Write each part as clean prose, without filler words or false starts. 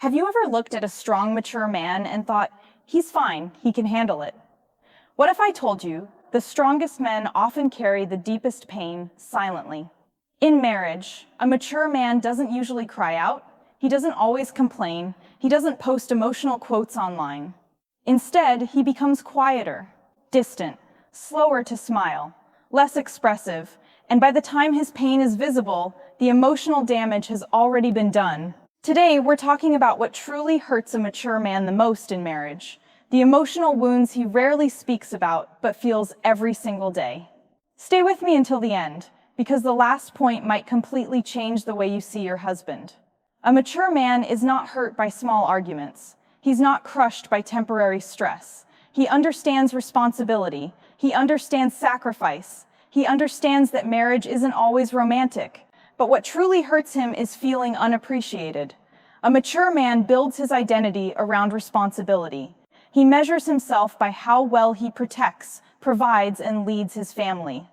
Have you ever looked at a strong, mature man and thought, he's fine, he can handle it? What if I told you the strongest men often carry the deepest pain silently? In marriage, a mature man doesn't usually cry out, he doesn't always complain, he doesn't post emotional quotes online. Instead, he becomes quieter, distant, slower to smile, less expressive, and by the time his pain is visible, the emotional damage has already been done. Today, we're talking about what truly hurts a mature man the most in marriage, the emotional wounds he rarely speaks about but feels every single day. Stay with me until the end, because the last point might completely change the way you see your husband. A mature man is not hurt by small arguments. He's not crushed by temporary stress. He understands responsibility. He understands sacrifice. He understands that marriage isn't always romantic. But what truly hurts him is feeling unappreciated. A mature man builds his identity around responsibility. He measures himself by how well he protects, provides, and leads his family.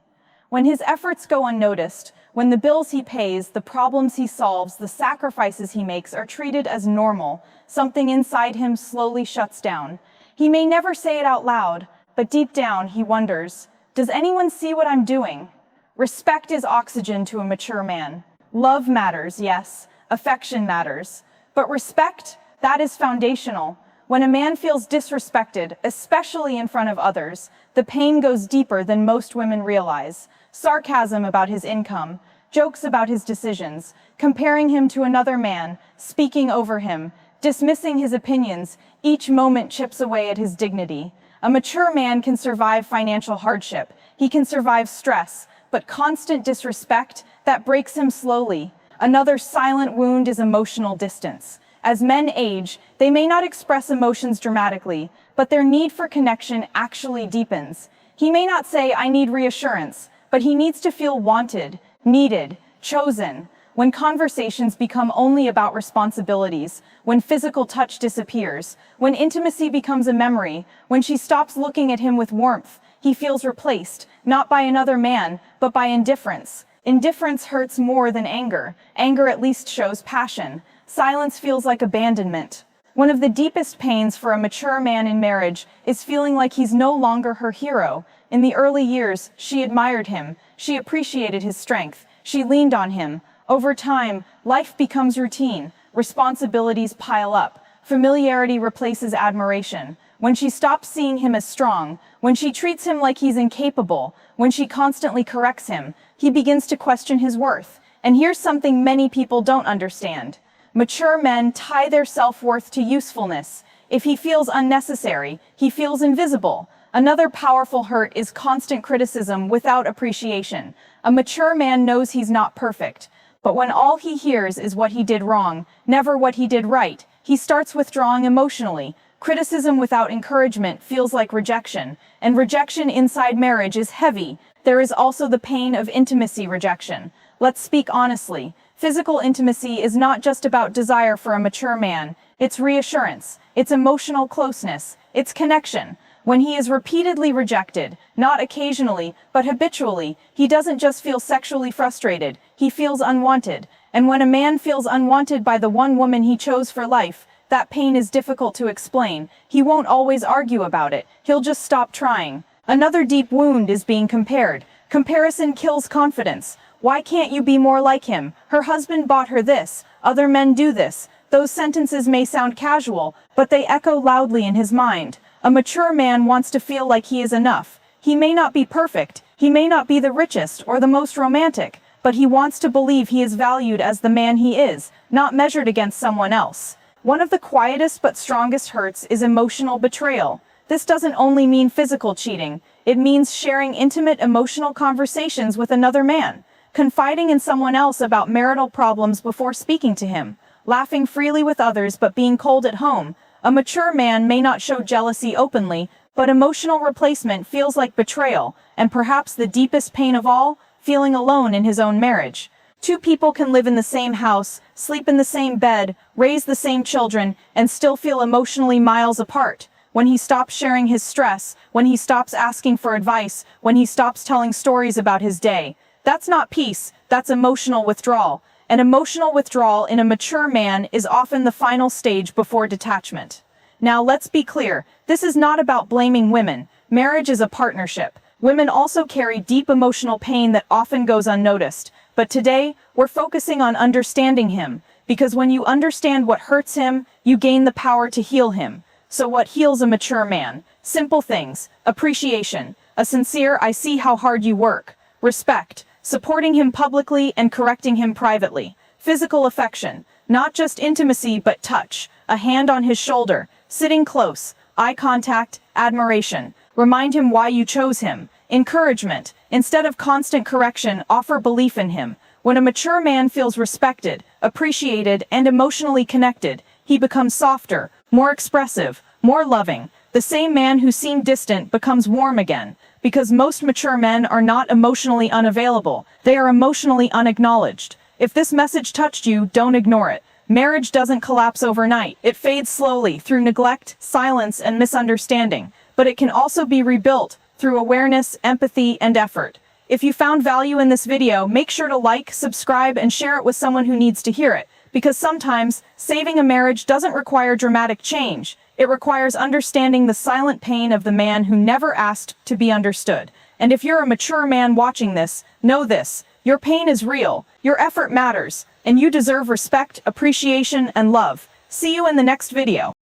When his efforts go unnoticed, when the bills he pays, the problems he solves, the sacrifices he makes are treated as normal, something inside him slowly shuts down. He may never say it out loud, but deep down he wonders, does anyone see what I'm doing? Respect is oxygen to a mature man. Love matters, yes. Affection matters. But respect, that is foundational. When a man feels disrespected, especially in front of others, the pain goes deeper than most women realize. Sarcasm about his income, jokes about his decisions, comparing him to another man, speaking over him, dismissing his opinions, each moment chips away at his dignity. A mature man can survive financial hardship. He can survive stress. But constant disrespect, that breaks him slowly. Another silent wound is emotional distance. As men age, they may not express emotions dramatically, but their need for connection actually deepens. He may not say, I need reassurance, but he needs to feel wanted, needed, chosen. When conversations become only about responsibilities, when physical touch disappears, when intimacy becomes a memory, when she stops looking at him with warmth, he feels replaced, not by another man, but by indifference. Indifference hurts more than anger. Anger at least shows passion. Silence feels like abandonment. One of the deepest pains for a mature man in marriage is feeling like he's no longer her hero. In the early years, she admired him. She appreciated his strength. She leaned on him. Over time, life becomes routine. Responsibilities pile up. Familiarity replaces admiration. When she stops seeing him as strong, when she treats him like he's incapable, when she constantly corrects him, he begins to question his worth. And here's something many people don't understand. Mature men tie their self-worth to usefulness. If he feels unnecessary, he feels invisible. Another powerful hurt is constant criticism without appreciation. A mature man knows he's not perfect. But when all he hears is what he did wrong, never what he did right, he starts withdrawing emotionally. Criticism without encouragement feels like rejection, and rejection inside marriage is heavy. There is also the pain of intimacy rejection. Let's speak honestly. Physical intimacy is not just about desire for a mature man. It's reassurance, it's emotional closeness, it's connection. When he is repeatedly rejected, not occasionally, but habitually, he doesn't just feel sexually frustrated, he feels unwanted. And when a man feels unwanted by the one woman he chose for life, that pain is difficult to explain. He won't always argue about it. He'll just stop trying. Another deep wound is being compared. Comparison kills confidence. Why can't you be more like him? Her husband bought her this. Other men do this. Those sentences may sound casual, but they echo loudly in his mind. A mature man wants to feel like he is enough. He may not be perfect. He may not be the richest or the most romantic, but he wants to believe he is valued as the man he is, not measured against someone else. One of the quietest but strongest hurts is emotional betrayal. This doesn't only mean physical cheating. It means sharing intimate emotional conversations with another man, confiding in someone else about marital problems before speaking to him, laughing freely with others but being cold at home. A mature man may not show jealousy openly, but emotional replacement feels like betrayal, and perhaps the deepest pain of all, feeling alone in his own marriage. Two people can live in the same house, sleep in the same bed, raise the same children, and still feel emotionally miles apart. When he stops sharing his stress, when he stops asking for advice, when he stops telling stories about his day. That's not peace, that's emotional withdrawal. and emotional withdrawal in a mature man is often the final stage before detachment. Now, let's be clear, this is not about blaming women. Marriage is a partnership. Women also carry deep emotional pain that often goes unnoticed. But today, we're focusing on understanding him, because when you understand what hurts him, you gain the power to heal him. So what heals a mature man? Simple things: appreciation, a sincere "I see how hard you work"; respect, supporting him publicly and correcting him privately; physical affection, not just intimacy but touch, a hand on his shoulder, sitting close; eye contact, admiration, remind him why you chose him; encouragement, instead of constant correction, offer belief in him. When a mature man feels respected, appreciated, and emotionally connected, he becomes softer, more expressive, more loving. The same man who seemed distant becomes warm again, because most mature men are not emotionally unavailable, they are emotionally unacknowledged. If this message touched you, don't ignore it. Marriage doesn't collapse overnight. It fades slowly through neglect, silence, and misunderstanding. But it can also be rebuilt through awareness, empathy, and effort. If you found value in this video, make sure to like, subscribe, and share it with someone who needs to hear it. Because sometimes, saving a marriage doesn't require dramatic change. It requires understanding the silent pain of the man who never asked to be understood. And if you're a mature man watching this, know this: your pain is real, your effort matters, and you deserve respect, appreciation, and love. See you in the next video.